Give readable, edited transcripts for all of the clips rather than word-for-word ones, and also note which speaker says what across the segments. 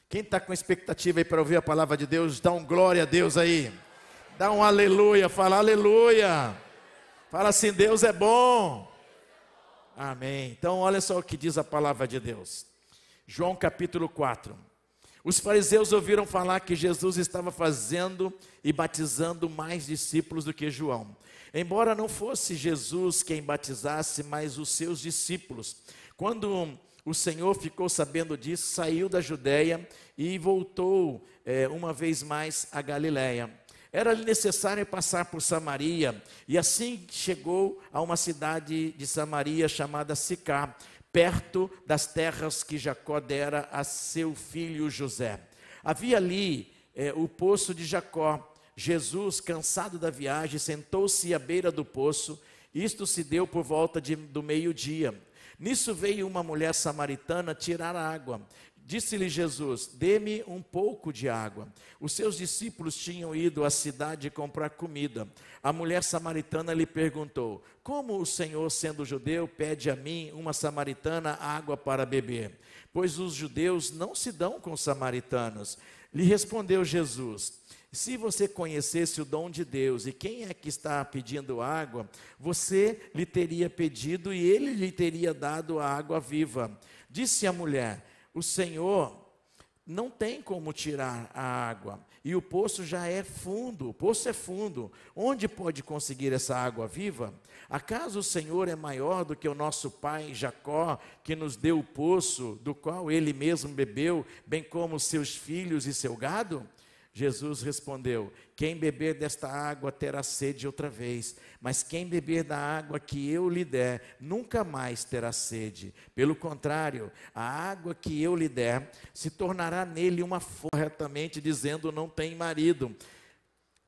Speaker 1: Quem está com expectativa aí para ouvir a palavra de Deus, dá um glória a Deus aí. Dá um aleluia, fala aleluia. Fala assim, Deus é bom. Amém. Então olha só o que diz a palavra de Deus. João capítulo 4. Os fariseus ouviram falar que Jesus estava fazendo e batizando mais discípulos do que João. Embora não fosse Jesus quem batizasse, mas os seus discípulos. Quando o Senhor ficou sabendo disso, saiu da Judeia e voltou uma vez mais a Galiléia. Era-lhe necessário passar por Samaria, e assim chegou a uma cidade de Samaria chamada Sicar, perto das terras que Jacó dera a seu filho José. Havia ali o poço de Jacó. Jesus, cansado da viagem, sentou-se à beira do poço. Isto se deu por volta do meio-dia. Nisso veio uma mulher samaritana tirar água. Disse-lhe Jesus, dê-me um pouco de água. Os seus discípulos tinham ido à cidade comprar comida. A mulher samaritana lhe perguntou, como o Senhor, sendo judeu, pede a mim, uma samaritana, água para beber? Pois os judeus não se dão com os samaritanos. Lhe respondeu Jesus, se você conhecesse o dom de Deus e quem é que está pedindo água, você lhe teria pedido e ele lhe teria dado a água viva. Disse a mulher, o Senhor não tem como tirar a água, e o poço já é fundo, o poço é fundo, onde pode conseguir essa água viva? Acaso o Senhor é maior do que o nosso pai Jacó, que nos deu o poço, do qual ele mesmo bebeu, bem como seus filhos e seu gado? Jesus respondeu, quem beber desta água terá sede outra vez, mas quem beber da água que eu lhe der, nunca mais terá sede. Pelo contrário, a água que eu lhe der, se tornará nele uma fonte, corretamente dizendo, não tem marido.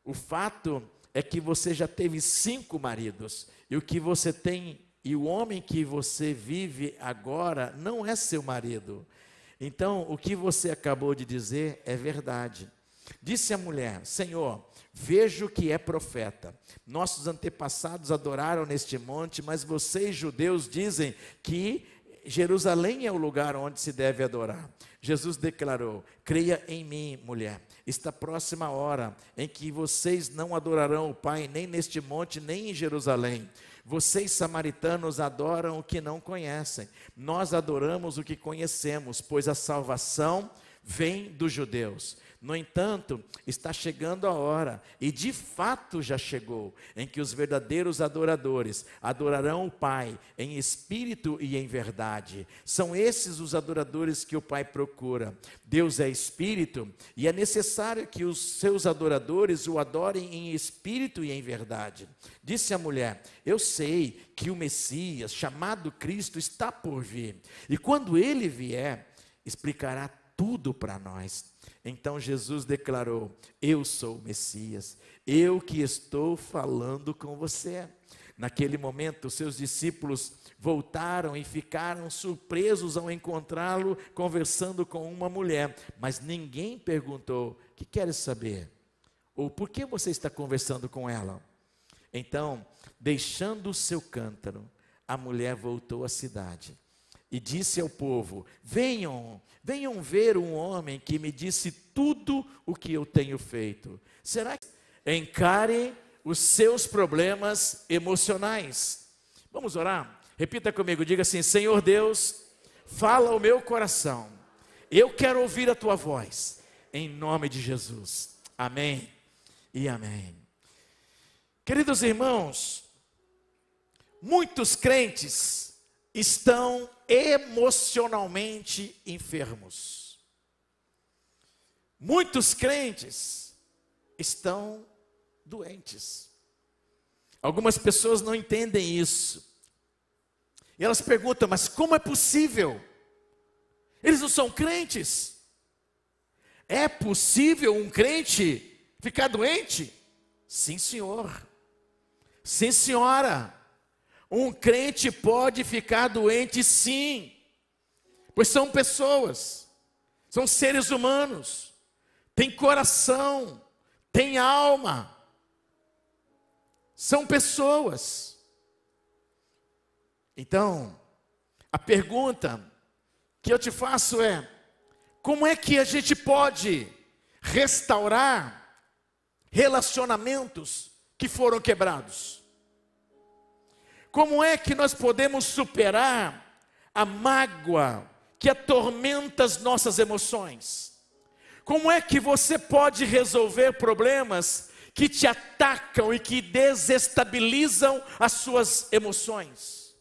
Speaker 1: O fato é que você já teve 5 maridos, e o que você tem, e o homem que você vive agora, não é seu marido. Então, o que você acabou de dizer é verdade. Disse a mulher, Senhor, vejo que é profeta. Nossos antepassados adoraram neste monte, mas vocês, judeus, dizem que Jerusalém é o lugar onde se deve adorar. Jesus declarou, creia em mim, mulher. Está próxima a hora em que vocês não adorarão o Pai, nem neste monte, nem em Jerusalém. Vocês, samaritanos, adoram o que não conhecem. Nós adoramos o que conhecemos, pois a salvação vem dos judeus. No entanto, está chegando a hora, e de fato já chegou, em que os verdadeiros adoradores adorarão o Pai em espírito e em verdade. São esses os adoradores que o Pai procura. Deus é espírito, e é necessário que os seus adoradores o adorem em espírito e em verdade. Disse a mulher, eu sei que o Messias, chamado Cristo, está por vir, e quando ele vier, explicará tudo para nós. Então Jesus declarou, eu sou o Messias, eu que estou falando com você. Naquele momento, seus discípulos voltaram e ficaram surpresos ao encontrá-lo conversando com uma mulher, mas ninguém perguntou, o que queres saber? Ou por que você está conversando com ela? Então, deixando o seu cântaro, a mulher voltou à cidade e disse ao povo, venham ver um homem que me disse tudo o que eu tenho feito. Será que encare os seus problemas emocionais? Vamos orar? Repita comigo, diga assim, Senhor Deus, fala ao meu coração, eu quero ouvir a tua voz, em nome de Jesus, amém e amém. Queridos irmãos, muitos crentes estão emocionalmente enfermos. Muitos crentes estão doentes. Algumas pessoas não entendem isso. E elas perguntam, mas como é possível? Eles não são crentes? É possível um crente ficar doente? Sim, senhor. Sim, senhora. Um crente pode ficar doente, sim, pois são pessoas, são seres humanos, tem coração, tem alma, são pessoas. Então, a pergunta que eu te faço é, Como é que a gente pode restaurar relacionamentos que foram quebrados? Como é que nós podemos superar a mágoa que atormenta as nossas emoções? Como é que você pode resolver problemas que te atacam e que desestabilizam as suas emoções?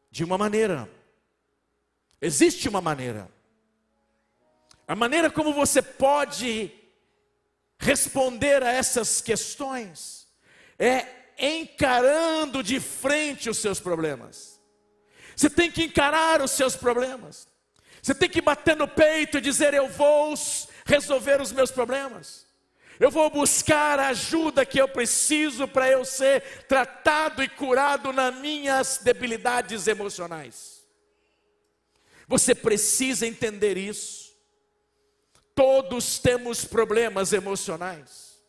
Speaker 1: De uma maneira. Existe uma maneira. A maneira como você pode responder a essas questões é encarando de frente os seus problemas. Você tem que encarar os seus problemas. Você tem que bater no peito e dizer: eu vou resolver os meus problemas. Eu vou buscar a ajuda que eu preciso para eu ser tratado e curado nas minhas debilidades emocionais. Você precisa entender isso. Todos temos problemas emocionais.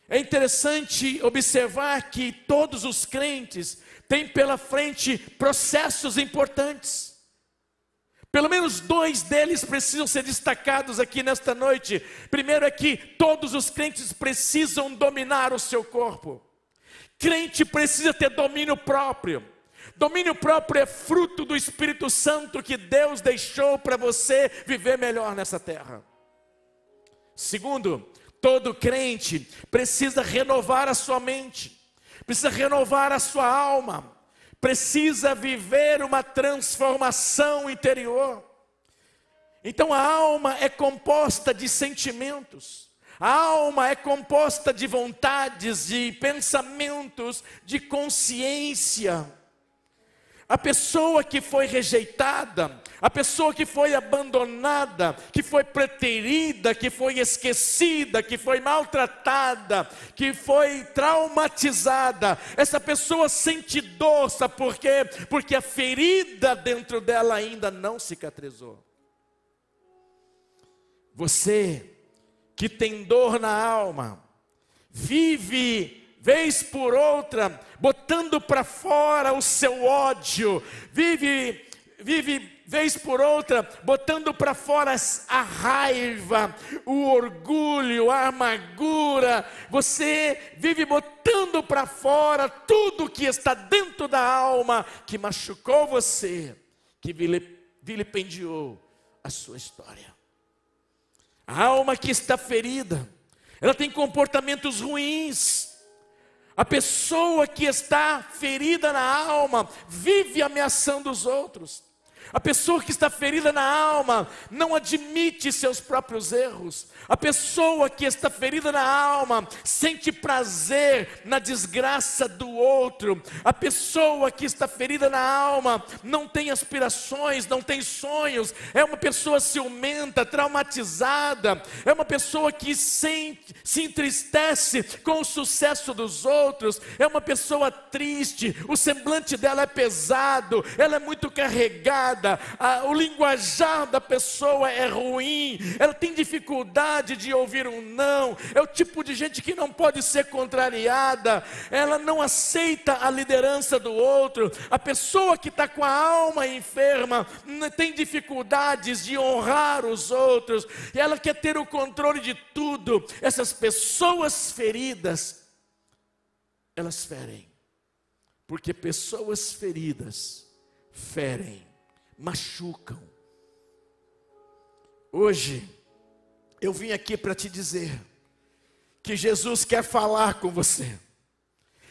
Speaker 1: É interessante observar que todos os crentes têm pela frente processos importantes. Pelo menos 2 deles precisam ser destacados aqui nesta noite. Primeiro é que todos os crentes precisam dominar o seu corpo. Crente precisa ter domínio próprio. Domínio próprio é fruto do Espírito Santo que Deus deixou para você viver melhor nessa terra. Segundo, todo crente precisa renovar a sua mente, precisa renovar a sua alma, precisa viver uma transformação interior. Então a alma é composta de sentimentos, a alma é composta de vontades, de pensamentos, de consciência. A pessoa que foi rejeitada, a pessoa que foi abandonada, que foi preterida, que foi esquecida, que foi maltratada, que foi traumatizada, essa pessoa sente dor, sabe por quê? Porque a ferida dentro dela ainda não cicatrizou. Você que tem dor na alma, vive vez por outra, botando para fora o seu ódio, vive vez por outra, botando para fora a raiva, o orgulho, a amargura. Você vive botando para fora tudo que está dentro da alma, que machucou você, que vilipendiou a sua história. A alma que está ferida, ela tem comportamentos ruins. A pessoa que está ferida na alma vive ameaçando os outros. A pessoa que está ferida na alma não admite seus próprios erros. A pessoa que está ferida na alma sente prazer na desgraça do outro. A pessoa que está ferida na alma não tem aspirações, não tem sonhos. É uma pessoa ciumenta, traumatizada. É uma pessoa que se entristece com o sucesso dos outros. É uma pessoa triste, o semblante dela é pesado, ela é muito carregada. O linguajar da pessoa é ruim, ela tem dificuldade de ouvir um não, é o tipo de gente que não pode ser contrariada, ela não aceita a liderança do outro. A pessoa que está com a alma enferma tem dificuldades de honrar os outros, e ela quer ter o controle de tudo. Essas pessoas feridas, elas ferem, porque pessoas feridas ferem, machucam. Hoje eu vim aqui para te dizer que Jesus quer falar com você.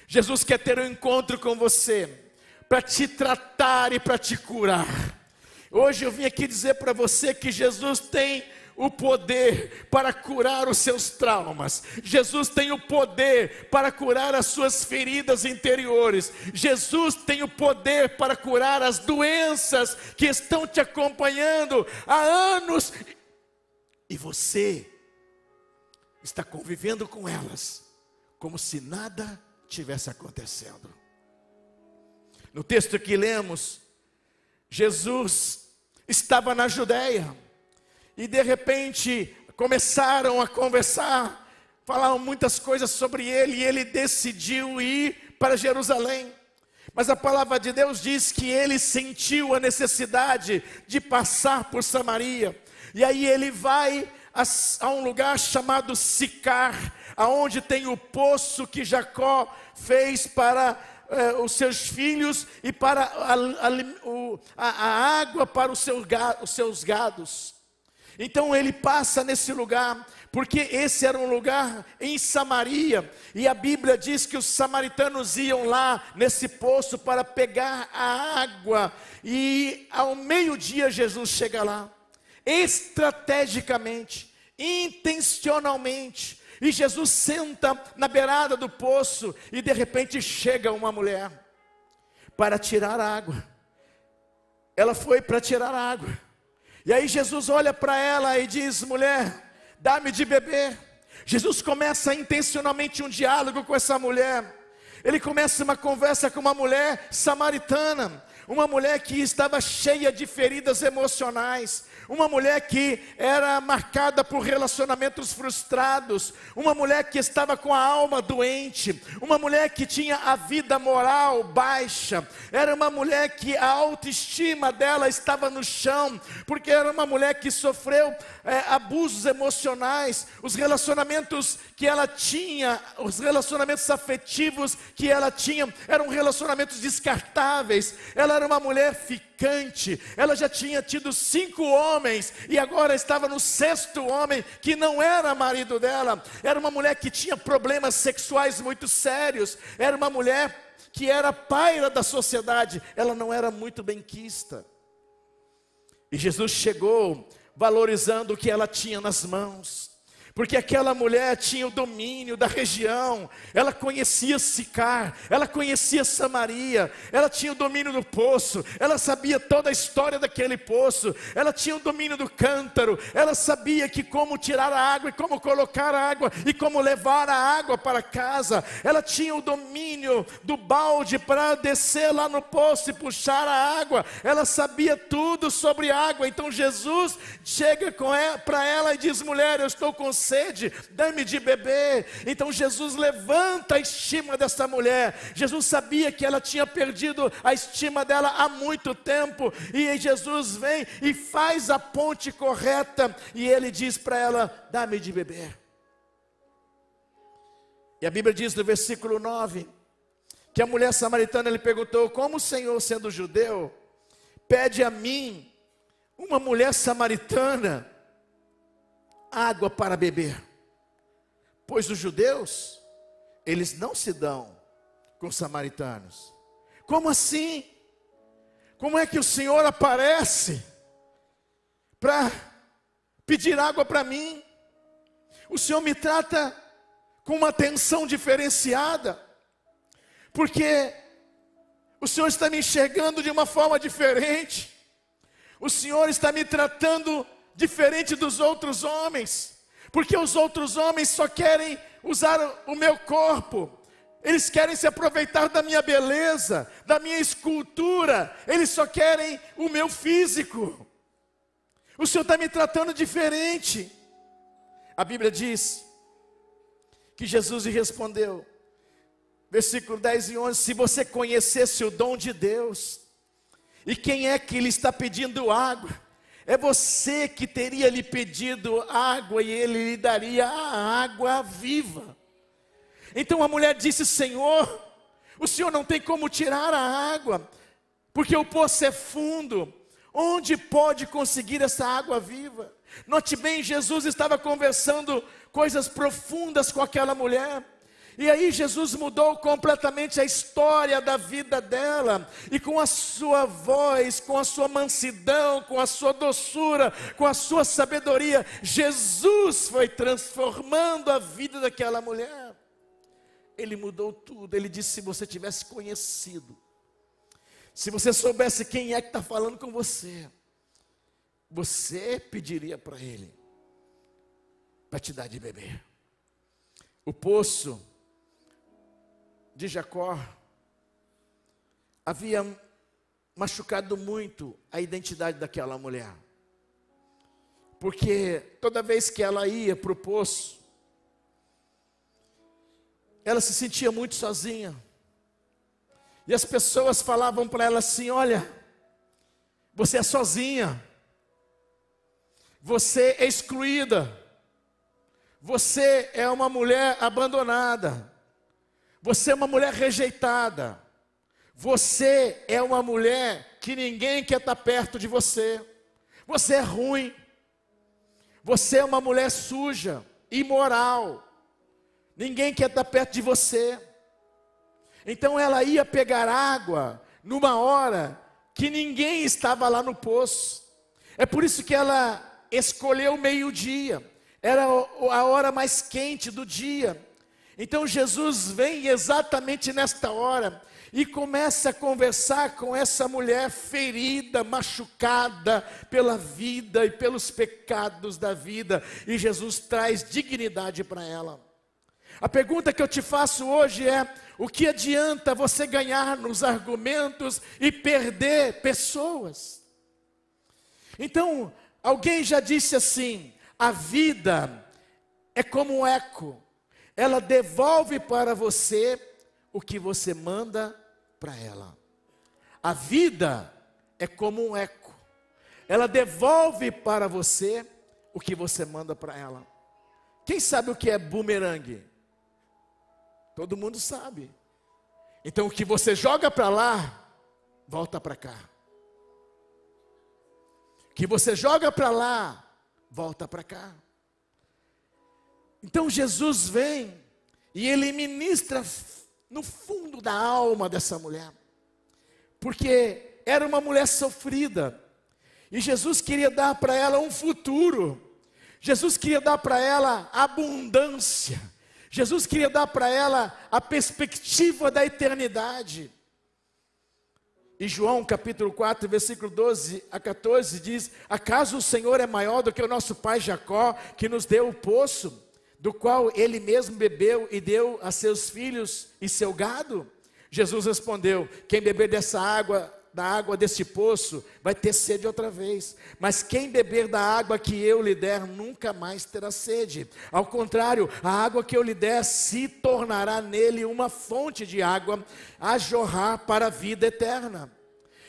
Speaker 1: Jesus quer ter um encontro com você para te tratar e para te curar. Hoje eu vim aqui dizer para você que Jesus tem o poder para curar os seus traumas. Jesus tem o poder para curar as suas feridas interiores. Jesus tem o poder para curar as doenças que estão te acompanhando há anos. E você está convivendo com elas como se nada tivesse acontecendo. No texto que lemos, Jesus estava na Judéia. E de repente começaram a conversar, falaram muitas coisas sobre ele, e ele decidiu ir para Jerusalém. Mas a palavra de Deus diz que ele sentiu a necessidade de passar por Samaria. E aí ele vai a um lugar chamado Sicar, aonde tem o poço que Jacó fez para os seus filhos e para a água para os seus gados. Então ele passa nesse lugar, porque esse era um lugar em Samaria, e a Bíblia diz que os samaritanos iam lá nesse poço para pegar a água, e ao meio-dia Jesus chega lá, estrategicamente, intencionalmente, e Jesus senta na beirada do poço, e de repente chega uma mulher para tirar a água. Ela foi para tirar a água, e aí Jesus olha para ela e diz: mulher, dá-me de beber. Jesus começa intencionalmente um diálogo com essa mulher. Ele começa uma conversa com uma mulher samaritana, uma mulher que estava cheia de feridas emocionais, uma mulher que era marcada por relacionamentos frustrados, uma mulher que estava com a alma doente, uma mulher que tinha a vida moral baixa, era uma mulher que a autoestima dela estava no chão, porque era uma mulher que sofreu abusos emocionais, os relacionamentos que ela tinha, os relacionamentos afetivos que ela tinha, eram relacionamentos descartáveis. Ela era uma mulher ficante, ela já tinha tido 5 homens, e agora estava no 6º homem, que não era marido dela. Era uma mulher que tinha problemas sexuais muito sérios, era uma mulher que era paira da sociedade, ela não era muito benquista. E Jesus chegou valorizando o que ela tinha nas mãos, porque aquela mulher tinha o domínio da região, ela conhecia Sicar, ela conhecia Samaria, ela tinha o domínio do poço, ela sabia toda a história daquele poço, ela tinha o domínio do cântaro, ela sabia que como tirar a água e como colocar a água e como levar a água para casa, ela tinha o domínio do balde para descer lá no poço e puxar a água, ela sabia tudo sobre água. Então Jesus chega para ela e diz: mulher, eu estou com sede, dá-me de beber. Então Jesus levanta a estima dessa mulher. Jesus sabia que ela tinha perdido a estima dela há muito tempo, e Jesus vem e faz a ponte correta, e ele diz para ela: dá-me de beber. E a Bíblia diz no versículo 9, que a mulher samaritana lhe perguntou: como o Senhor, sendo judeu, pede a mim, uma mulher samaritana, água para beber? Pois os judeus, eles não se dão com os samaritanos. Como assim? Como é que o Senhor aparece para pedir água para mim? O Senhor me trata com uma atenção diferenciada, porque o Senhor está me enxergando de uma forma diferente. O Senhor está me tratando diferente dos outros homens, porque os outros homens só querem usar o meu corpo, eles querem se aproveitar da minha beleza, da minha escultura, eles só querem o meu físico. O Senhor está me tratando diferente. A Bíblia diz que Jesus lhe respondeu, versículo 10 e 11, se você conhecesse o dom de Deus, e quem é que lhe está pedindo água, é você que teria lhe pedido água, e ele lhe daria a água viva. Então a mulher disse: Senhor, o Senhor não tem como tirar a água, porque o poço é fundo, onde pode conseguir essa água viva? Note bem, Jesus estava conversando coisas profundas com aquela mulher, e aí Jesus mudou completamente a história da vida dela, e com a sua voz, com a sua mansidão, com a sua doçura, com a sua sabedoria, Jesus foi transformando a vida daquela mulher. Ele mudou tudo. Ele disse: se você tivesse conhecido, se você soubesse quem é que está falando com você, você pediria para ele, para te dar de beber. O poço de Jacó havia machucado muito a identidade daquela mulher, porque toda vez que ela ia para o poço, ela se sentia muito sozinha, E as pessoas falavam para ela assim: olha, você é sozinha, você é excluída, você é uma mulher abandonada, você é uma mulher rejeitada, você é uma mulher que ninguém quer estar perto de você, você é ruim, você é uma mulher suja, imoral, ninguém quer estar perto de você. Então ela ia pegar água numa hora que ninguém estava lá no poço. É por isso que ela escolheu o meio-dia, era a hora mais quente do dia. Então Jesus vem exatamente nesta hora e começa a conversar com essa mulher ferida, machucada pela vida e pelos pecados da vida, e Jesus traz dignidade para ela. A pergunta que eu te faço hoje é: o que adianta você ganhar nos argumentos e perder pessoas? Então, alguém já disse assim: a vida é como um eco, ela devolve para você o que você manda para ela. A vida é como um eco, ela devolve para você o que você manda para ela. Quem sabe o que é bumerangue? Todo mundo sabe. Então o que você joga para lá, volta para cá. O que você joga para lá, volta para cá. Então Jesus vem e ele ministra no fundo da alma dessa mulher, porque era uma mulher sofrida, e Jesus queria dar para ela um futuro, Jesus queria dar para ela abundância, Jesus queria dar para ela a perspectiva da eternidade. E João capítulo 4, versículo 12 a 14 diz: acaso o Senhor é maior do que o nosso pai Jacó, que nos deu o poço, do qual ele mesmo bebeu e deu a seus filhos e seu gado? Jesus respondeu: quem beber dessa água, da água deste poço, vai ter sede outra vez, mas quem beber da água que eu lhe der, nunca mais terá sede. Ao contrário, a água que eu lhe der se tornará nele uma fonte de água a jorrar para a vida eterna.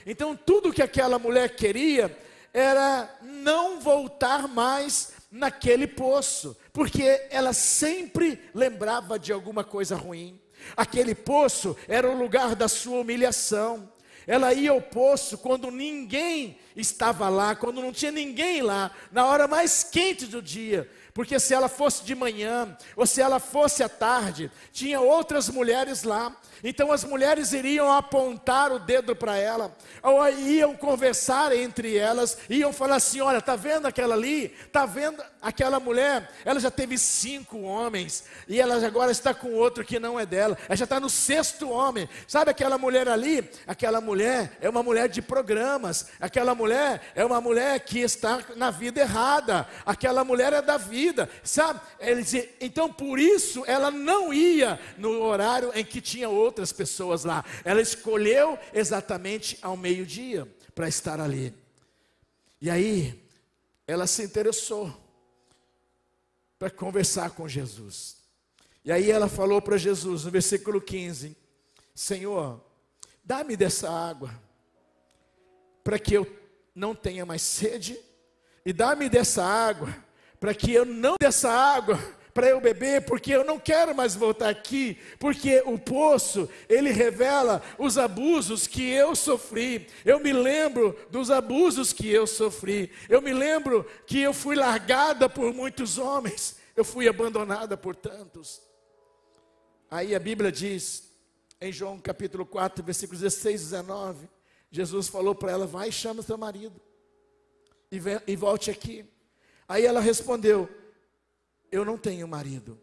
Speaker 1: Então tudo que aquela mulher queria era não voltar mais naquele poço, porque ela sempre lembrava de alguma coisa ruim. Aquele poço era o lugar da sua humilhação. Ela ia ao poço quando ninguém estava lá, quando não tinha ninguém lá, na hora mais quente do dia, porque se ela fosse de manhã, ou se ela fosse à tarde, tinha outras mulheres lá. Então as mulheres iriam apontar o dedo para ela, ou iam conversar entre elas, iam falar assim: olha, está vendo aquela ali? Está vendo aquela mulher? Ela já teve 5 homens, e ela agora está com outro que não é dela, ela já está no 6º homem. Sabe aquela mulher ali? Aquela mulher é uma mulher de programas, aquela mulher é uma mulher que está na vida errada, aquela mulher é da vida, sabe? Então por isso ela não ia no horário em que tinha outras pessoas lá, ela escolheu exatamente ao meio-dia para estar ali. E aí ela se interessou para conversar com Jesus. E aí ela falou para Jesus no versículo 15: Senhor, dá-me dessa água para que eu não tenha mais sede, e dá-me dessa água para que eu não dessa água para eu beber, porque eu não quero mais voltar aqui, porque o poço, ele revela os abusos que eu sofri. Eu me lembro dos abusos que eu sofri, eu me lembro que eu fui largada por muitos homens, eu fui abandonada por tantos. Aí a Bíblia diz, em João capítulo 4, versículos 16 e 19, Jesus falou para ela: vai e chama seu marido, e volte aqui. Aí ela respondeu: eu não tenho marido.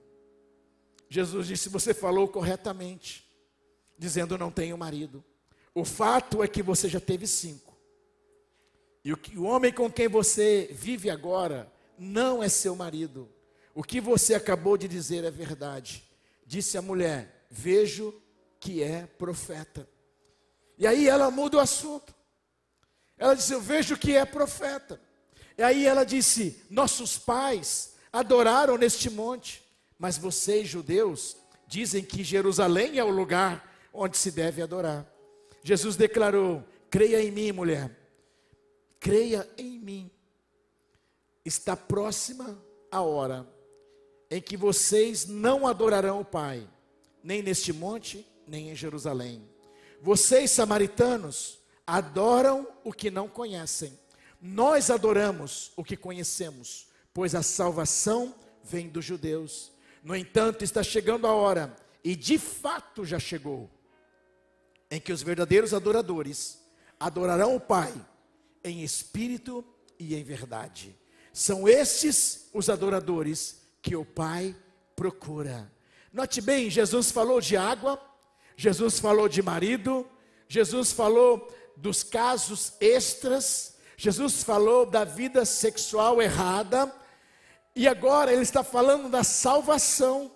Speaker 1: Jesus disse: você falou corretamente, dizendo não tenho marido. O fato é que você já teve 5. E o homem com quem você vive agora não é seu marido. O que você acabou de dizer é verdade. Disse a mulher: vejo que é profeta. E aí ela muda o assunto. Ela disse: eu vejo que é profeta. E aí ela disse: nossos pais adoraram neste monte, mas vocês, judeus, dizem que Jerusalém é o lugar onde se deve adorar. Jesus declarou: creia em mim, mulher, creia em mim. Está próxima a hora em que vocês não adorarão o Pai, nem neste monte, nem em Jerusalém. Vocês, samaritanos, adoram o que não conhecem. Nós adoramos o que conhecemos, pois a salvação vem dos judeus. No entanto, está chegando a hora, e de fato já chegou, em que os verdadeiros adoradores adorarão o Pai em espírito e em verdade. São estes os adoradores que o Pai procura. Note bem, Jesus falou de água, Jesus falou de marido, Jesus falou dos casos extras, Jesus falou da vida sexual errada, e agora ele está falando da salvação,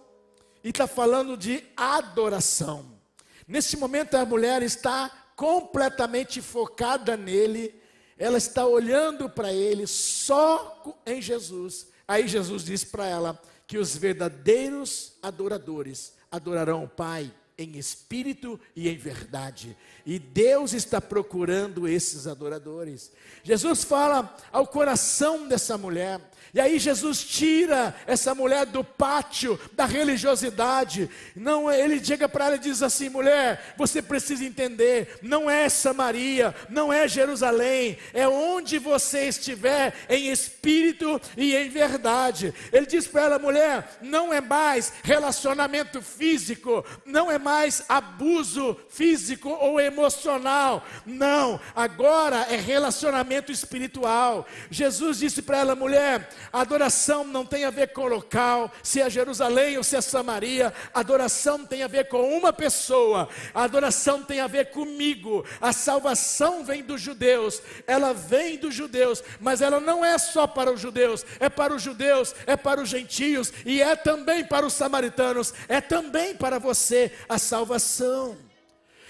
Speaker 1: e está falando de adoração. Nesse momento a mulher está completamente focada nele, ela está olhando para ele só em Jesus. Aí Jesus diz para ela que os verdadeiros adoradores adorarão o Pai em espírito e em verdade. E Deus está procurando esses adoradores. Jesus fala ao coração dessa mulher. E aí Jesus tira essa mulher do pátio da religiosidade. Não, ele chega para ela e diz assim: mulher, você precisa entender, não é Samaria, não é Jerusalém, é onde você estiver em espírito e em verdade. Ele diz para ela: mulher, não é mais relacionamento físico, não é mais abuso físico ou emocional, não, agora é relacionamento espiritual. Jesus disse para ela: mulher, a adoração não tem a ver com o local, se é Jerusalém ou se é Samaria. A adoração tem a ver com uma pessoa, a adoração tem a ver comigo. A salvação vem dos judeus, ela vem dos judeus, mas ela não é só para os judeus, é para os judeus, é para os gentios, e é também para os samaritanos, é também para você a salvação.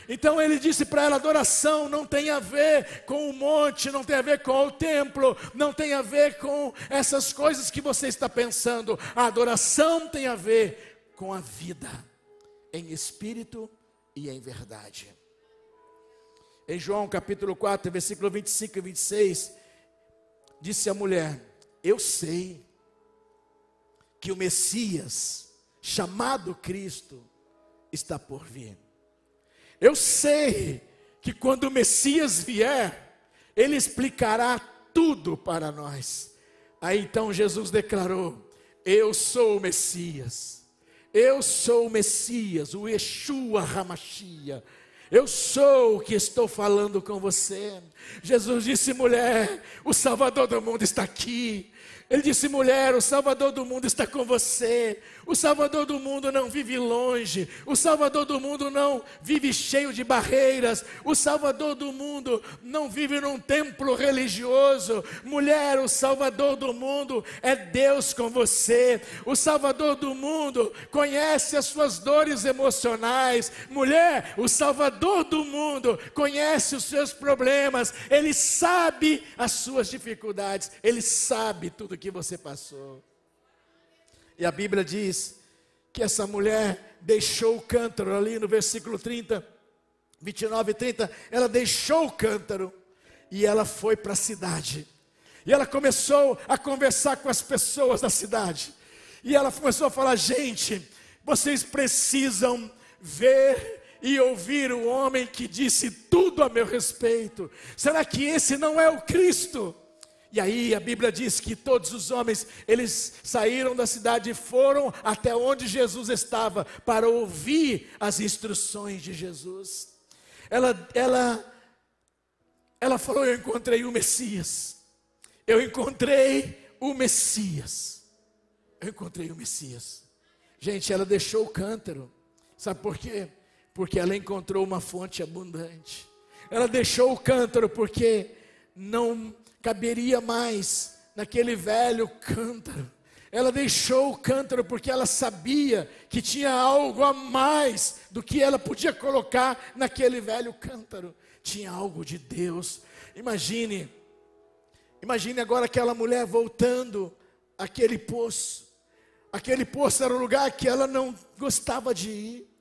Speaker 1: Então ele disse para ela: adoração não tem a ver com o monte, não tem a ver com o templo, não tem a ver com essas coisas que você está pensando. A adoração tem a ver com a vida, em espírito e em verdade. Em João capítulo 4, versículo 25 e 26, disse a mulher: eu sei que o Messias, chamado Cristo, está por vir. Eu sei que quando o Messias vier, ele explicará tudo para nós. Aí então Jesus declarou: eu sou o Messias, eu sou o Messias, o Yeshua HaMashiach. Eu sou o que estou falando com você. Jesus disse: mulher, o Salvador do mundo está aqui. Ele disse: mulher, o Salvador do mundo está com você. O Salvador do mundo não vive longe. O Salvador do mundo não vive cheio de barreiras. O Salvador do mundo não vive num templo religioso. Mulher, o Salvador do mundo é Deus com você. O Salvador do mundo conhece as suas dores emocionais. Mulher, o Salvador do mundo conhece os seus problemas. Ele sabe as suas dificuldades. Ele sabe tudo que você passou. E a Bíblia diz que essa mulher deixou o cântaro ali no versículo 30, 29 e 30, ela deixou o cântaro e ela foi para a cidade. E ela começou a conversar com as pessoas da cidade. E ela começou a falar: gente, vocês precisam ver e ouvir o homem que disse tudo a meu respeito. Será que esse não é o Cristo? E aí a Bíblia diz que todos os homens, eles saíram da cidade e foram até onde Jesus estava para ouvir as instruções de Jesus. Ela falou: eu encontrei o Messias. Eu encontrei o Messias. Eu encontrei o Messias. Gente, ela deixou o cântaro. Sabe por quê? Porque ela encontrou uma fonte abundante. Ela deixou o cântaro porque não caberia mais naquele velho cântaro. Ela deixou o cântaro porque ela sabia que tinha algo a mais do que ela podia colocar naquele velho cântaro. Tinha algo de Deus. Imagine agora aquela mulher voltando àquele poço. Aquele poço era um lugar que ela não gostava de ir,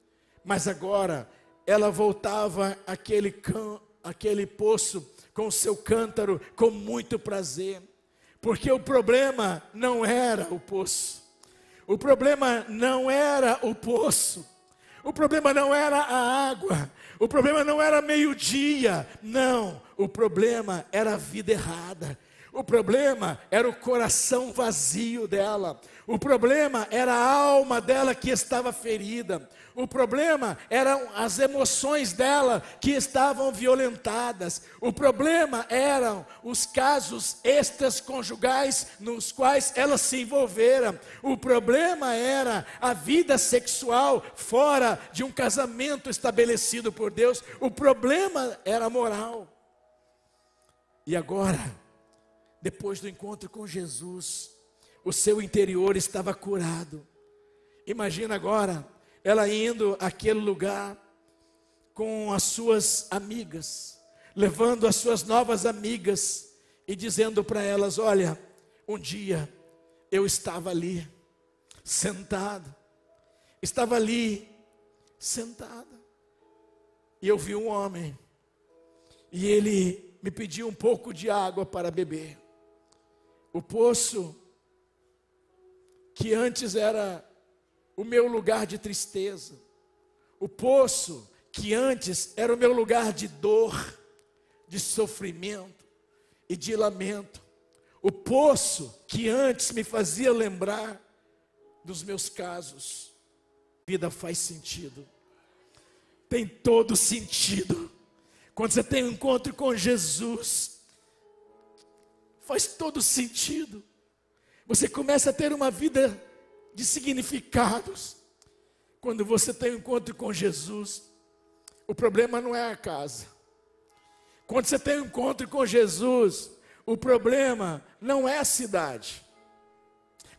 Speaker 1: mas agora ela voltava àquele poço com o seu cântaro com muito prazer, porque o problema não era o poço, o problema não era o poço, o problema não era a água, o problema não era meio-dia, não, o problema era a vida errada. O problema era o coração vazio dela. O problema era a alma dela que estava ferida. O problema eram as emoções dela que estavam violentadas. O problema eram os casos extraconjugais nos quais ela se envolvera. O problema era a vida sexual fora de um casamento estabelecido por Deus. O problema era moral. E agora, depois do encontro com Jesus, o seu interior estava curado. Imagina agora, ela indo àquele lugar com as suas amigas, levando as suas novas amigas e dizendo para elas: olha, um dia eu estava ali, sentado, e eu vi um homem, e ele me pediu um pouco de água para beber. O poço, que antes era o meu lugar de tristeza, o poço, que antes era o meu lugar de dor, de sofrimento e de lamento, o poço que antes me fazia lembrar dos meus casos. A vida faz sentido, tem todo sentido, quando você tem um encontro com Jesus. Faz todo sentido. Você começa a ter uma vida de significados. Quando você tem um encontro com Jesus, o problema não é a casa. Quando você tem um encontro com Jesus, o problema não é a cidade.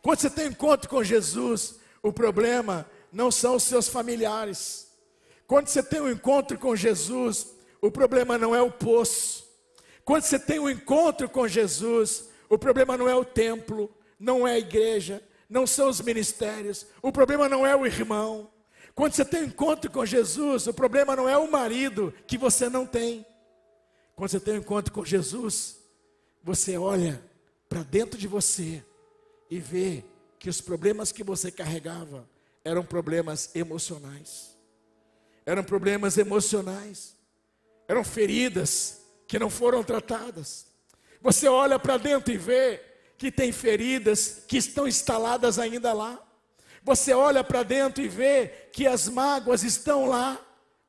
Speaker 1: Quando você tem um encontro com Jesus, o problema não são os seus familiares. Quando você tem um encontro com Jesus, o problema não é o poço. Quando você tem um encontro com Jesus, o problema não é o templo, não é a igreja, não são os ministérios, o problema não é o irmão. Quando você tem um encontro com Jesus, o problema não é o marido que você não tem. Quando você tem um encontro com Jesus, você olha para dentro de você e vê que os problemas que você carregava eram problemas emocionais. Eram problemas emocionais, eram feridas que não foram tratadas. Você olha para dentro e vê que tem feridas que estão instaladas ainda lá. Você olha para dentro e vê que as mágoas estão lá,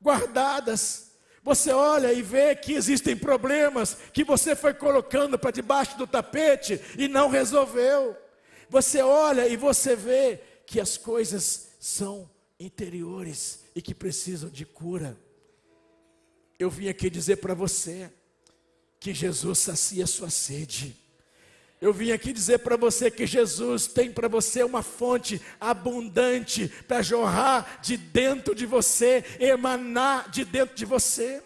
Speaker 1: guardadas. Você olha e vê que existem problemas que você foi colocando para debaixo do tapete e não resolveu. Você olha e você vê que as coisas são interiores e que precisam de cura. Eu vim aqui dizer para você que Jesus sacia a sua sede. Eu vim aqui dizer para você que Jesus tem para você uma fonte abundante para jorrar de dentro de você, emanar de dentro de você.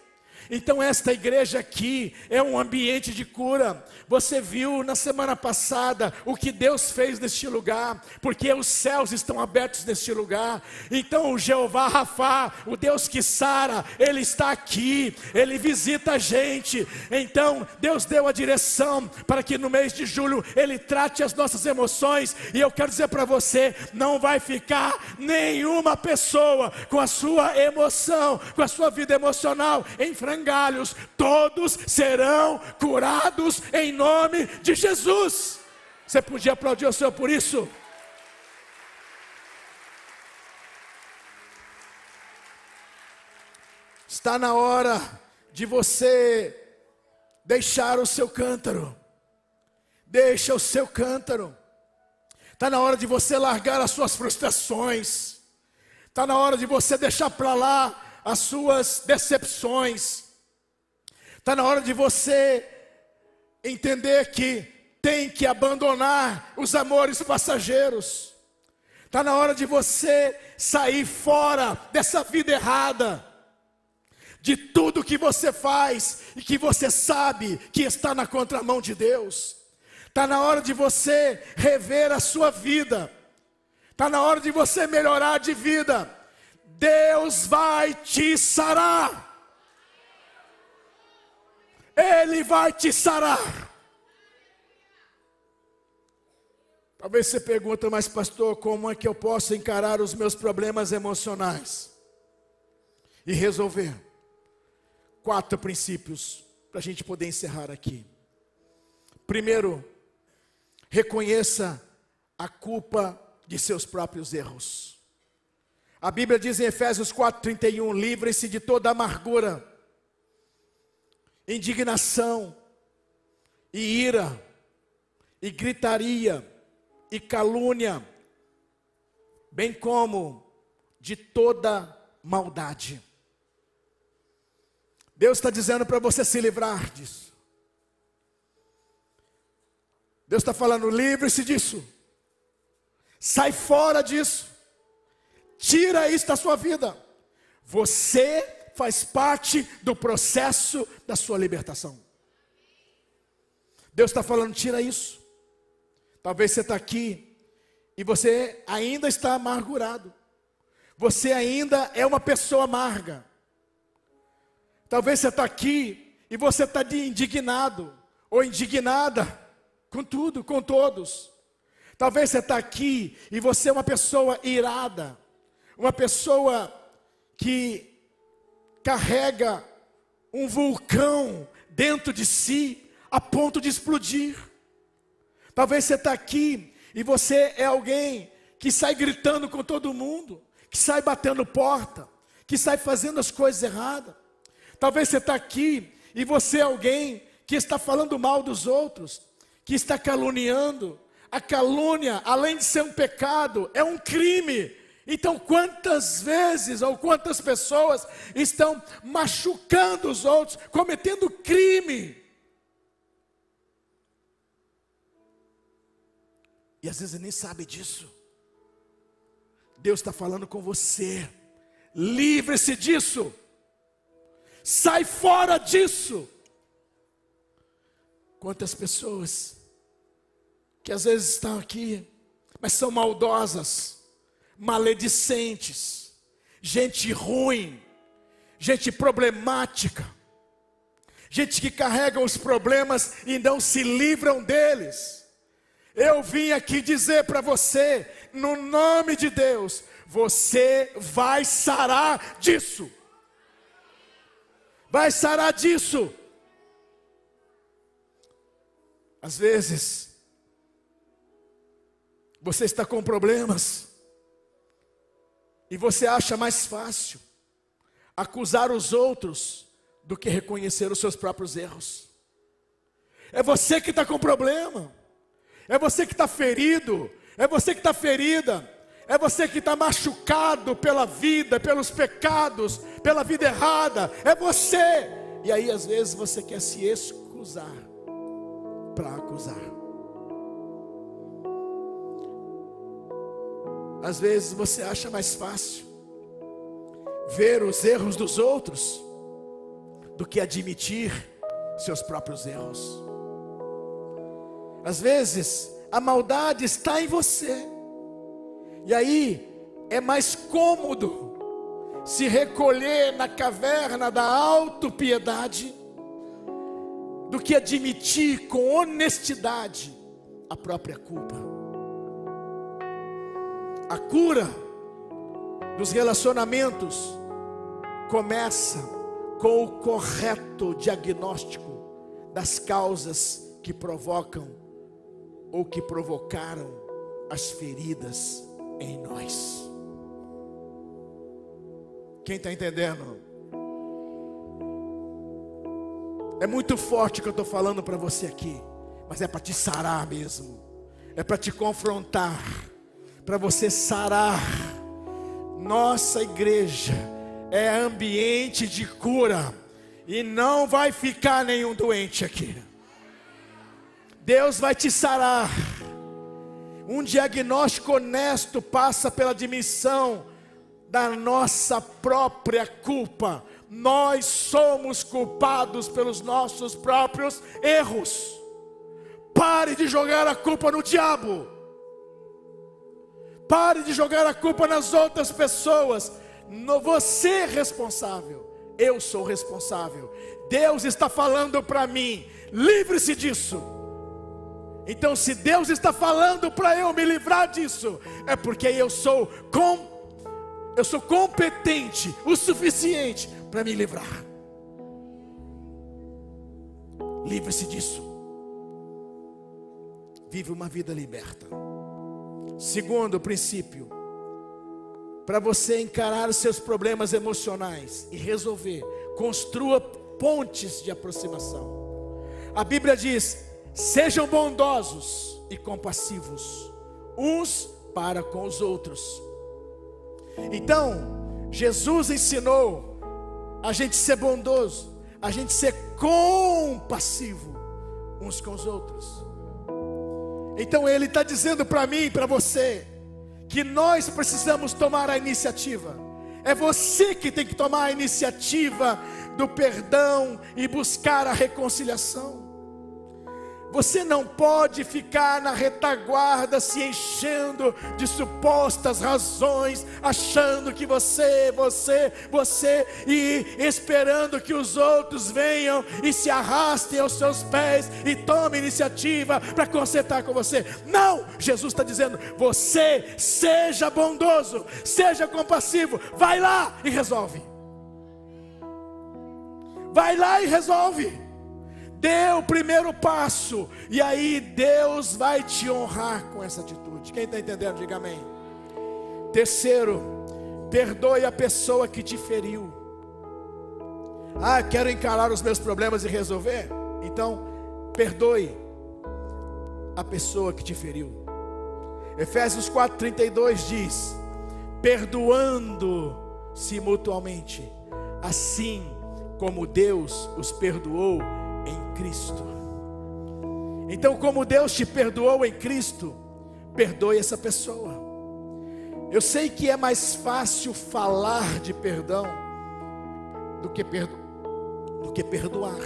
Speaker 1: Então esta igreja aqui é um ambiente de cura. Você viu na semana passada o que Deus fez neste lugar, porque os céus estão abertos neste lugar. Então o Jeová Rafá, o Deus que sara, Ele está aqui, Ele visita a gente. Então Deus deu a direção para que no mês de julho Ele trate as nossas emoções. E eu quero dizer para você, não vai ficar nenhuma pessoa com a sua emoção, com a sua vida emocional em frangalhos. Todos serão curados em nome de Jesus. Você podia aplaudir o Senhor por isso? Está na hora de você deixar o seu cântaro. Deixa o seu cântaro. Está na hora de você largar as suas frustrações. Está na hora de você deixar para lá as suas decepções. Está na hora de você entender que tem que abandonar os amores passageiros. Está na hora de você sair fora dessa vida errada, de tudo que você faz e que você sabe que está na contramão de Deus. Está na hora de você rever a sua vida. Está na hora de você melhorar de vida. Deus vai te sarar. Ele vai te sarar. Talvez você pergunta, mas pastor, como é que eu posso encarar os meus problemas emocionais e resolver? 4 princípios para a gente poder encerrar aqui. Primeiro, reconheça a culpa de seus próprios erros. A Bíblia diz em Efésios 4:31, livrem-se de toda amargura, indignação, e ira, e gritaria, e calúnia, bem como de toda maldade. Deus está dizendo para você se livrar disso. Deus está falando, livre-se disso. Sai fora disso. Tira isso da sua vida. Você faz parte do processo da sua libertação. Deus está falando, tira isso. Talvez você está aqui e você ainda está amargurado. Você ainda é uma pessoa amarga. Talvez você está aqui e você está indignado ou indignada com tudo, com todos. Talvez você está aqui e você é uma pessoa irada, uma pessoa que carrega um vulcão dentro de si a ponto de explodir. Talvez você está aqui e você é alguém que sai gritando com todo mundo, que sai batendo porta, que sai fazendo as coisas erradas. Talvez você está aqui e você é alguém que está falando mal dos outros, que está caluniando. A calúnia, além de ser um pecado, é um crime. Então quantas vezes ou quantas pessoas estão machucando os outros, cometendo crime? E às vezes nem sabe disso. Deus está falando com você. Livre-se disso. Sai fora disso. Quantas pessoas que às vezes estão aqui, mas são maldosas, maledicentes, gente ruim, gente problemática, gente que carrega os problemas e não se livram deles. Eu vim aqui dizer para você, no nome de Deus, você vai sarar disso. Vai sarar disso. Às vezes, você está com problemas, e você acha mais fácil acusar os outros do que reconhecer os seus próprios erros. É você que está com problema. É você que está ferido, é você que está ferida, é você que está machucado pela vida, pelos pecados, pela vida errada, é você. E aí às vezes você quer se excusar para acusar. Às vezes você acha mais fácil ver os erros dos outros do que admitir seus próprios erros. Às vezes, a maldade está em você. E aí, é mais cômodo se recolher na caverna da autopiedade do que admitir com honestidade a própria culpa. A cura dos relacionamentos começa com o correto diagnóstico das causas que provocam ou que provocaram as feridas em nós. Quem está entendendo? É muito forte o que eu estou falando para você aqui, mas é para te sarar mesmo, é para te confrontar, para você sarar. Nossa igreja é ambiente de cura, e não vai ficar nenhum doente aqui. Deus vai te sarar. Um diagnóstico honesto passa pela admissão da nossa própria culpa. Nós somos culpados pelos nossos próprios erros. Pare de jogar a culpa no diabo. Pare de jogar a culpa nas outras pessoas. Você é responsável, eu sou responsável. Deus está falando para mim, livre-se disso. Então, se Deus está falando para eu me livrar disso, é porque eu sou competente o suficiente para me livrar. Livre-se disso. Vive uma vida liberta. Segundo princípio, para você encarar os seus problemas emocionais e resolver, construa pontes de aproximação. A Bíblia diz: sejam bondosos e compassivos uns para com os outros. Então, Jesus ensinou a gente ser bondoso, a gente ser compassivo uns com os outros. Então Ele está dizendo para mim e para você, que nós precisamos tomar a iniciativa. É você que tem que tomar a iniciativa do perdão e buscar a reconciliação. Você não pode ficar na retaguarda se enchendo de supostas razões, achando que você e esperando que os outros venham e se arrastem aos seus pés e tomem iniciativa para consertar com você. Não! Jesus está dizendo: você seja bondoso, seja compassivo, vai lá e resolve. Vai lá e resolve. Dê o primeiro passo, e aí Deus vai te honrar com essa atitude. Quem está entendendo, diga amém. Terceiro, perdoe a pessoa que te feriu. Quero encarar os meus problemas e resolver? Então, perdoe a pessoa que te feriu. Efésios 4:32 diz: perdoando-se mutuamente, assim como Deus os perdoou em Cristo. Então, como Deus te perdoou em Cristo, perdoe essa pessoa. Eu sei que é mais fácil falar de perdão do que perdoar.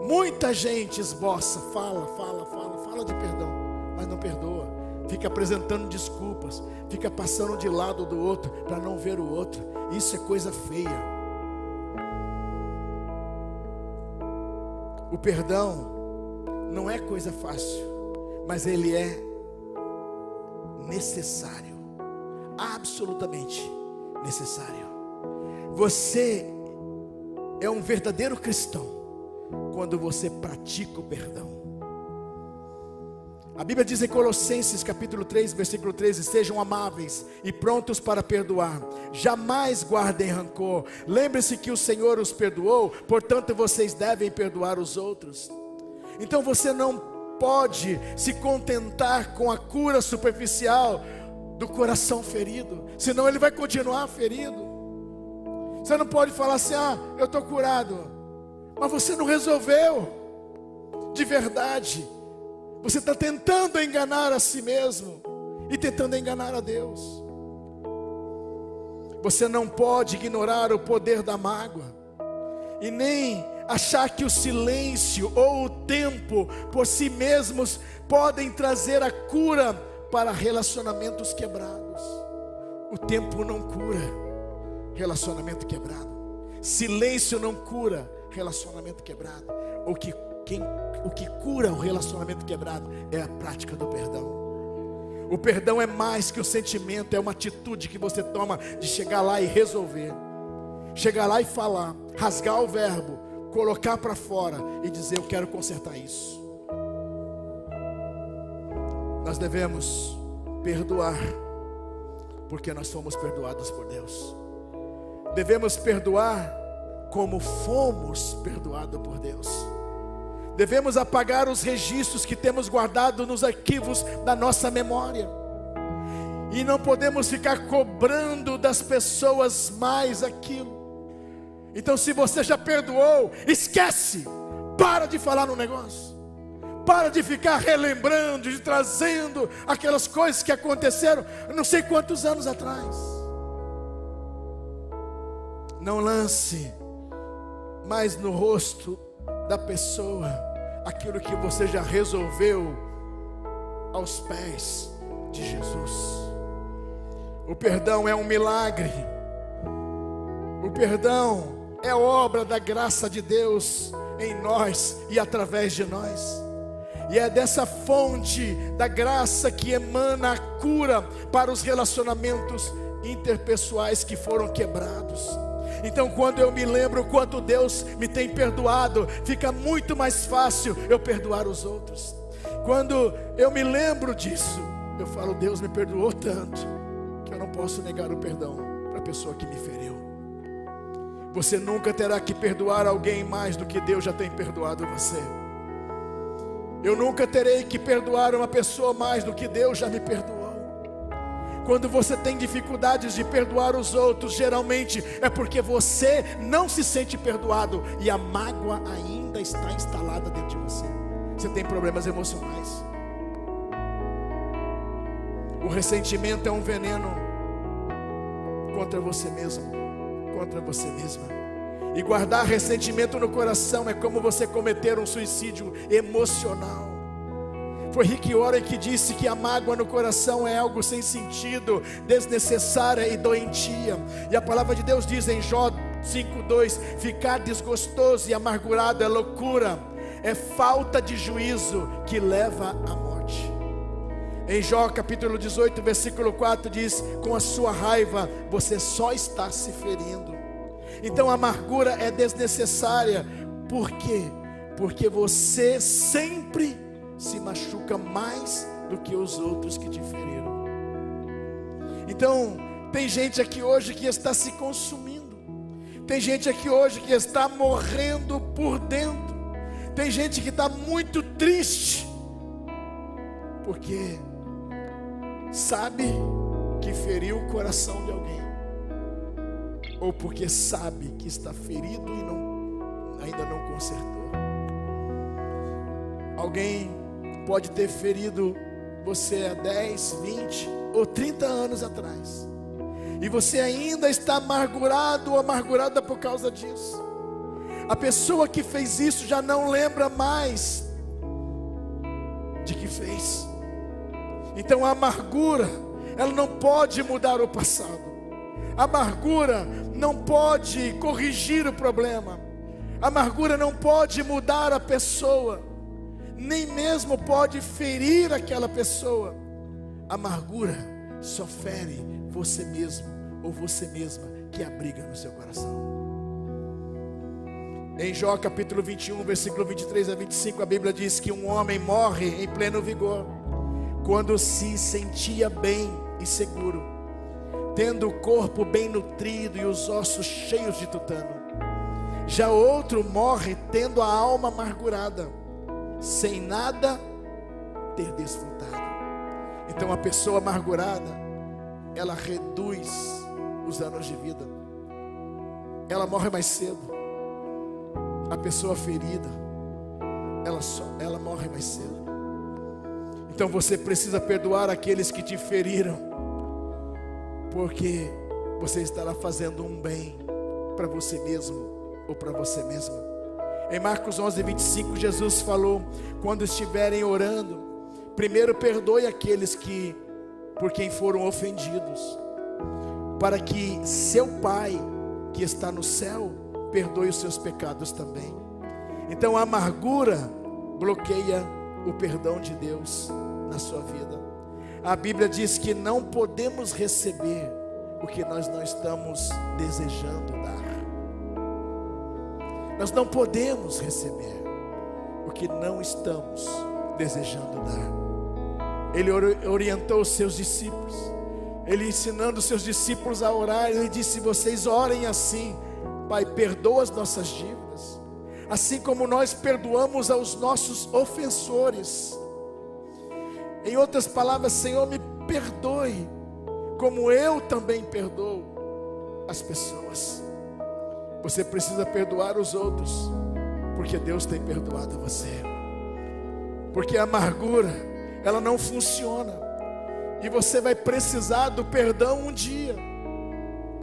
Speaker 1: Muita gente esboça, fala de perdão, mas não perdoa. Fica apresentando desculpas, fica passando de lado do outro para não ver o outro. Isso é coisa feia. O perdão não é coisa fácil, mas ele é necessário, absolutamente necessário. Você é um verdadeiro cristão quando você pratica o perdão. A Bíblia diz em Colossenses capítulo 3, versículo 13: sejam amáveis e prontos para perdoar, jamais guardem rancor. Lembre-se que o Senhor os perdoou, portanto vocês devem perdoar os outros. Então você não pode se contentar com a cura superficial do coração ferido, senão ele vai continuar ferido. Você não pode falar assim: eu estou curado, mas você não resolveu de verdade. Você está tentando enganar a si mesmo e tentando enganar a Deus. Você não pode ignorar o poder da mágoa e nem achar que o silêncio ou o tempo por si mesmos podem trazer a cura para relacionamentos quebrados. O tempo não cura relacionamento quebrado. Silêncio não cura relacionamento quebrado. O que cura o relacionamento quebrado é a prática do perdão. O perdão é mais que o sentimento, é uma atitude que você toma de chegar lá e resolver. Chegar lá e falar, rasgar o verbo, colocar para fora e dizer: eu quero consertar isso. Nós devemos perdoar, porque nós fomos perdoados por Deus. Devemos perdoar como fomos perdoados por Deus. Devemos apagar os registros que temos guardados nos arquivos da nossa memória. E não podemos ficar cobrando das pessoas mais aquilo. Então, se você já perdoou, esquece. Para de falar no negócio. Para de ficar relembrando, de trazendo aquelas coisas que aconteceram não sei quantos anos atrás. Não lance mais no rosto da pessoa aquilo que você já resolveu aos pés de Jesus. O perdão é um milagre
Speaker 2: O perdão é obra da graça de Deus em nós e através de nós. E é dessa fonte da graça que emana a cura para os relacionamentos interpessoais que foram quebrados. Então, quando eu me lembro quanto Deus me tem perdoado, fica muito mais fácil eu perdoar os outros. Quando eu me lembro disso, eu falo: Deus me perdoou tanto que eu não posso negar o perdão para a pessoa que me feriu. Você nunca terá que perdoar alguém mais do que Deus já tem perdoado você. Eu nunca terei que perdoar uma pessoa mais do que Deus já me perdoou. Quando você tem dificuldades de perdoar os outros, geralmente é porque você não se sente perdoado e a mágoa ainda está instalada dentro de você. Você tem problemas emocionais. O ressentimento é um veneno contra você mesmo, contra você mesma. E guardar ressentimento no coração é como você cometer um suicídio emocional. Foi Rick Warren que disse que a mágoa no coração é algo sem sentido, desnecessária e doentia. E a palavra de Deus diz em Jó 5:2: ficar desgostoso e amargurado é loucura, é falta de juízo que leva à morte. Em Jó capítulo 18, versículo 4 diz: com a sua raiva você só está se ferindo. Então a amargura é desnecessária. Por quê? Porque você sempre se machuca mais do que os outros que te feriram. Então, tem gente aqui hoje que está se consumindo. Tem gente aqui hoje que está morrendo por dentro. Tem gente que está muito triste, porque sabe que feriu o coração de alguém, ou porque sabe que está ferido e ainda não consertou. Alguém pode ter ferido você há 10, 20 ou 30 anos atrás, e você ainda está amargurado ou amargurada por causa disso. A pessoa que fez isso já não lembra mais de que fez. Então a amargura, ela não pode mudar o passado. A amargura não pode corrigir o problema. A amargura não pode mudar a pessoa, nem mesmo pode ferir aquela pessoa. A amargura só fere você mesmo ou você mesma que abriga no seu coração. Em Jó capítulo 21, versículo 23 a 25, a Bíblia diz que um homem morre em pleno vigor quando se sentia bem e seguro, tendo o corpo bem nutrido e os ossos cheios de tutano. Já outro morre tendo a alma amargurada, sem nada ter desfrutado. Então a pessoa amargurada, ela reduz os anos de vida, ela morre mais cedo. A pessoa ferida, ela morre mais cedo. Então você precisa perdoar aqueles que te feriram, porque você estará fazendo um bem para você mesmo ou para você mesma. Em Marcos 11, 25, Jesus falou: quando estiverem orando, primeiro perdoe aqueles por quem foram ofendidos, para que seu Pai que está no céu perdoe os seus pecados também. Então a amargura bloqueia o perdão de Deus na sua vida. A Bíblia diz que não podemos receber o que nós não estamos desejando dar. Nós não podemos receber o que não estamos desejando dar. Ele orientou os seus discípulos, ele ensinando os seus discípulos a orar, ele disse: vocês orem assim: Pai, perdoa as nossas dívidas, assim como nós perdoamos aos nossos ofensores. Em outras palavras, Senhor, me perdoe, como eu também perdoo as pessoas. Você precisa perdoar os outros, porque Deus tem perdoado você. Porque a amargura, ela não funciona, e você vai precisar do perdão um dia.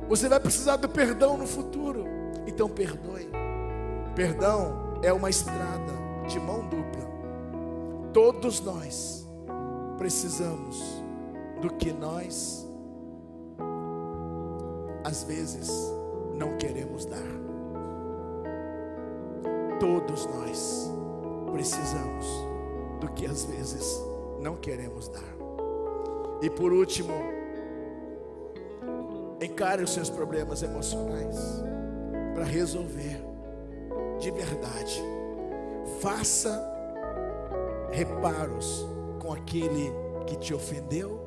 Speaker 2: Você vai precisar do perdão no futuro. Então perdoe. Perdão é uma estrada de mão dupla. Todos nós precisamos do que nós às vezes não queremos dar. Todos nós precisamos do que às vezes não queremos dar. E por último, encare os seus problemas emocionais para resolver de verdade. Faça reparos com aquele que te ofendeu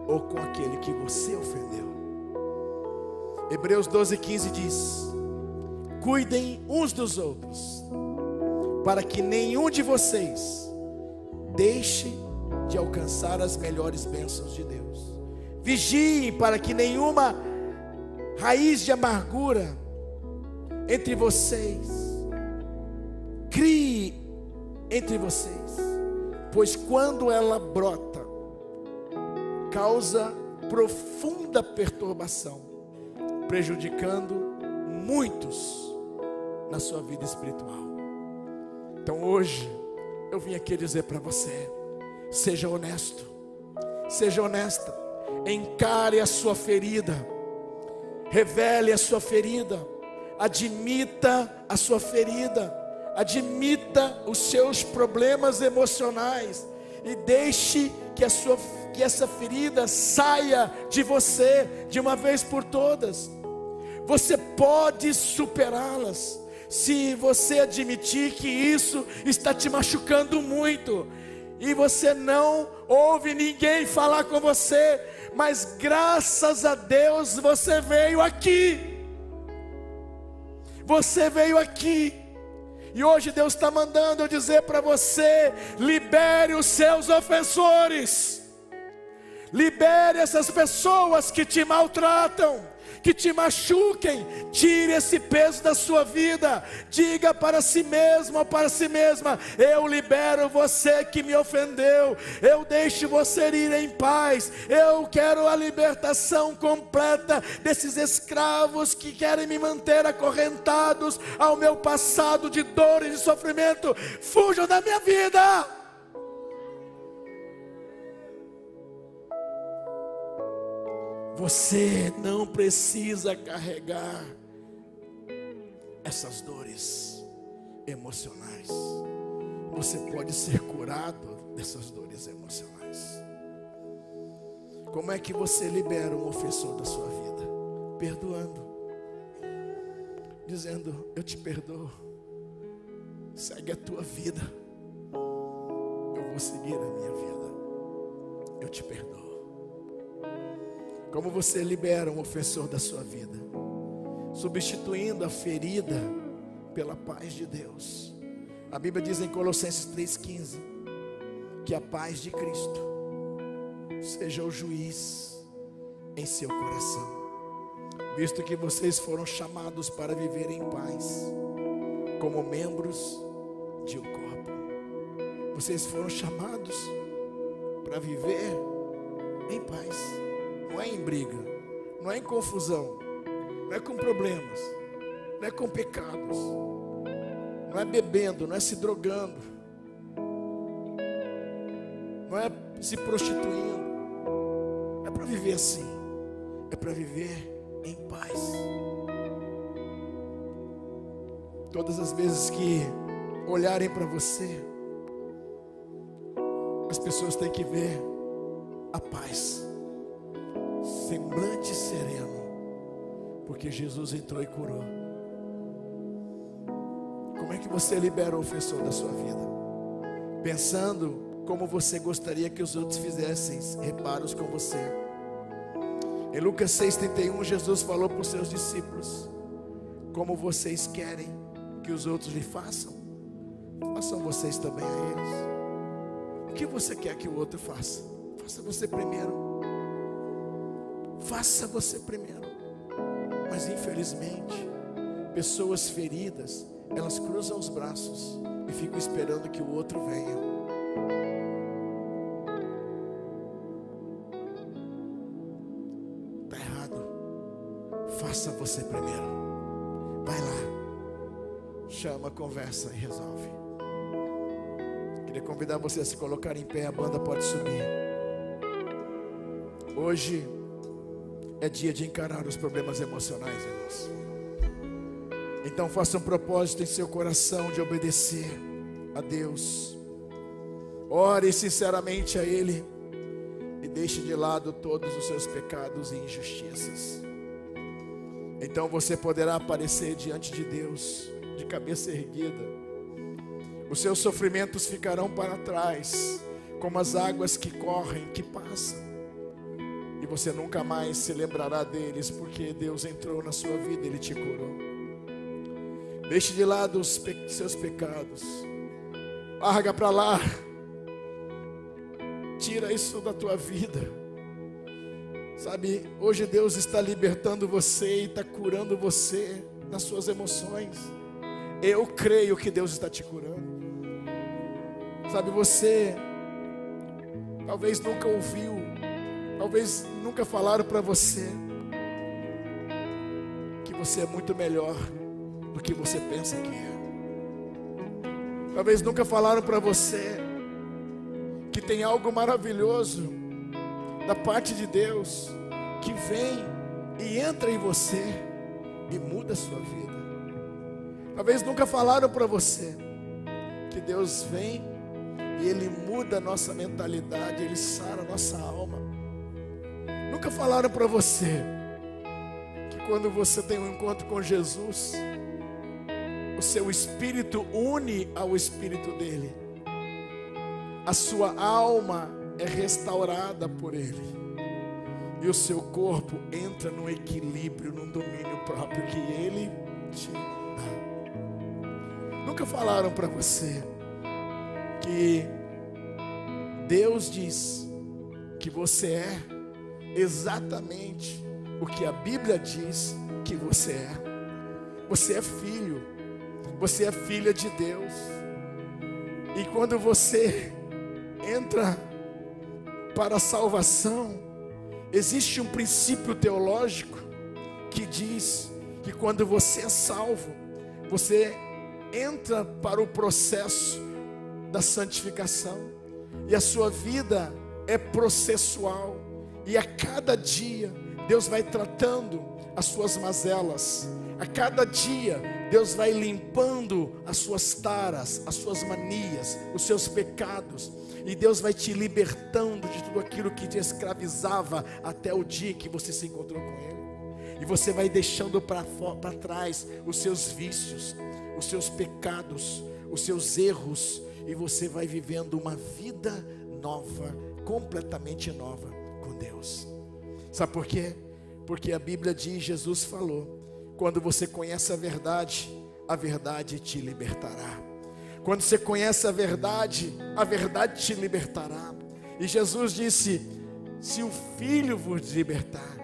Speaker 2: ou com aquele que você ofendeu. Hebreus 12:15 diz: cuidem uns dos outros, para que nenhum de vocês deixe de alcançar as melhores bênçãos de Deus. Vigiem para que nenhuma raiz de amargura entre vocês crie entre vocês, pois quando ela brota, causa profunda perturbação, prejudicando muitos na sua vida espiritual. Então hoje eu vim aqui dizer para você: seja honesto, seja honesta, encare a sua ferida, revele a sua ferida, admita a sua ferida, admita os seus problemas emocionais e deixe que essa ferida saia de você de uma vez por todas. Você pode superá-las se você admitir que isso está te machucando muito e você não ouve ninguém falar com você, mas graças a Deus você veio aqui. Você veio aqui. E hoje Deus está mandando eu dizer para você: libere os seus ofensores. Libere essas pessoas que te maltratam, que te machuquem. Tire esse peso da sua vida. Diga para si mesmo ou para si mesma: eu libero você que me ofendeu. Eu deixo você ir em paz. Eu quero a libertação completa desses escravos que querem me manter acorrentados ao meu passado de dor e de sofrimento. Fujam da minha vida. Você não precisa carregar essas dores emocionais. Você pode ser curado dessas dores emocionais. Como é que você libera um ofensor da sua vida? Perdoando, dizendo: eu te perdoo, segue a tua vida, eu vou seguir a minha vida, eu te perdoo. Como você libera um ofensor da sua vida? Substituindo a ferida pela paz de Deus. A Bíblia diz em Colossenses 3,15 que a paz de Cristo seja o juiz em seu coração, visto que vocês foram chamados para viver em paz, como membros de um corpo. Vocês foram chamados para viver em paz. Não é em briga, não é em confusão, não é com problemas, não é com pecados, não é bebendo, não é se drogando, não é se prostituindo. É para viver assim, é para viver em paz. Todas as vezes que olharem para você, as pessoas têm que ver a paz, semblante sereno, porque Jesus entrou e curou. Como é que você libera o ofensor da sua vida? Pensando como você gostaria que os outros fizessem reparos com você. Em Lucas 6,31, Jesus falou para os seus discípulos: como vocês querem que os outros lhe façam, façam vocês também a eles. O que você quer que o outro faça? Faça você primeiro. Faça você primeiro. Mas infelizmente, pessoas feridas, elas cruzam os braços e ficam esperando que o outro venha. Está errado. Faça você primeiro. Vai lá, chama, conversa e resolve. Queria convidar você a se colocar em pé. A banda pode subir. Hoje é dia de encarar os problemas emocionais, irmãos. Então faça um propósito em seu coração de obedecer a Deus. Ore sinceramente a Ele e deixe de lado todos os seus pecados e injustiças. Então você poderá aparecer diante de Deus de cabeça erguida. Os seus sofrimentos ficarão para trás, como as águas que correm, que passam. E você nunca mais se lembrará deles, porque Deus entrou na sua vida, Ele te curou. Deixe de lado os seus pecados. Larga para lá. Tira isso da tua vida. Sabe, hoje Deus está libertando você e está curando você nas suas emoções. Eu creio que Deus está te curando. Sabe, você talvez nunca ouviu, talvez nunca falaram para você que você é muito melhor do que você pensa que é. Talvez nunca falaram para você que tem algo maravilhoso da parte de Deus que vem e entra em você e muda a sua vida. Talvez nunca falaram para você que Deus vem e Ele muda a nossa mentalidade, Ele sara a nossa alma. Nunca falaram para você que quando você tem um encontro com Jesus, o seu espírito une ao espírito dele. A sua alma é restaurada por Ele. E o seu corpo entra no equilíbrio, num domínio próprio que Ele te dá. Nunca falaram para você que Deus diz que você é exatamente o que a Bíblia diz que você é. Você é filho, você é filha de Deus. E quando você entra para a salvação, existe um princípio teológico que diz que quando você é salvo, você entra para o processo da santificação, e a sua vida é processual, e a cada dia Deus vai tratando as suas mazelas, a cada dia Deus vai limpando as suas taras, as suas manias, os seus pecados, e Deus vai te libertando de tudo aquilo que te escravizava até o dia que você se encontrou com Ele. E você vai deixando para trás os seus vícios, os seus pecados, os seus erros, e você vai vivendo uma vida nova, completamente nova com Deus. Sabe por quê? Porque a Bíblia diz, Jesus falou, quando você conhece a verdade te libertará. Quando você conhece a verdade te libertará. E Jesus disse, se o Filho vos libertar,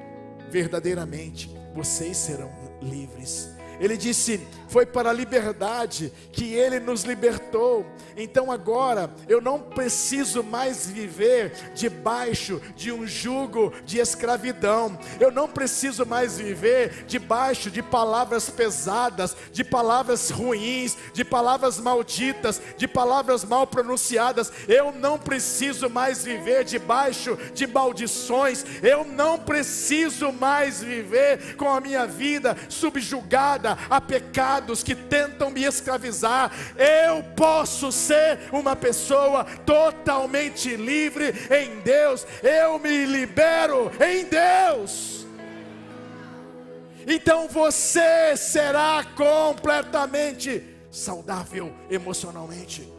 Speaker 2: verdadeiramente vocês serão livres. Ele disse, foi para a liberdade que Ele nos libertou. Então agora eu não preciso mais viver debaixo de um jugo de escravidão. Eu não preciso mais viver debaixo de palavras pesadas, de palavras ruins, de palavras malditas, de palavras mal pronunciadas. Eu não preciso mais viver debaixo de maldições. Eu não preciso mais viver com a minha vida subjugada a pecados que tentam me escravizar. Eu posso ser uma pessoa totalmente livre em Deus. Eu me libero em Deus. Então você será completamente saudável emocionalmente.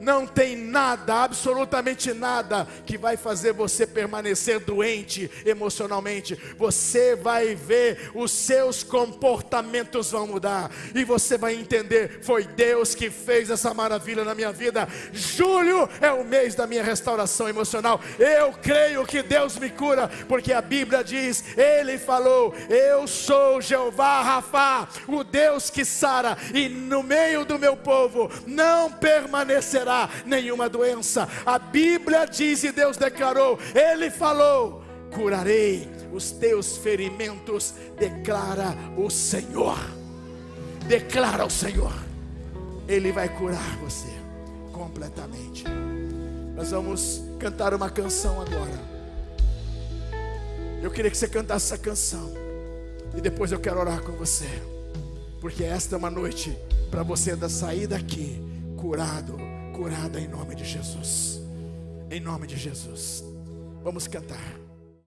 Speaker 2: Não tem nada, absolutamente nada, que vai fazer você permanecer doente emocionalmente. Você vai ver, os seus comportamentos vão mudar, e você vai entender, foi Deus que fez essa maravilha na minha vida. Julho é o mês da minha restauração emocional. Eu creio que Deus me cura, porque a Bíblia diz, Ele falou, eu sou Jeová Rafá, o Deus que sara, e no meio do meu povo não permanecerá nenhuma doença. A Bíblia diz, e Deus declarou, Ele falou, curarei os teus ferimentos, declara o Senhor. Declara o Senhor, Ele vai curar você completamente. Nós vamos cantar uma canção agora. Eu queria que você cantasse essa canção, e depois eu quero orar com você. porque esta é uma noite para você sair daqui curado, curada em nome de Jesus. Em nome de Jesus. Vamos cantar.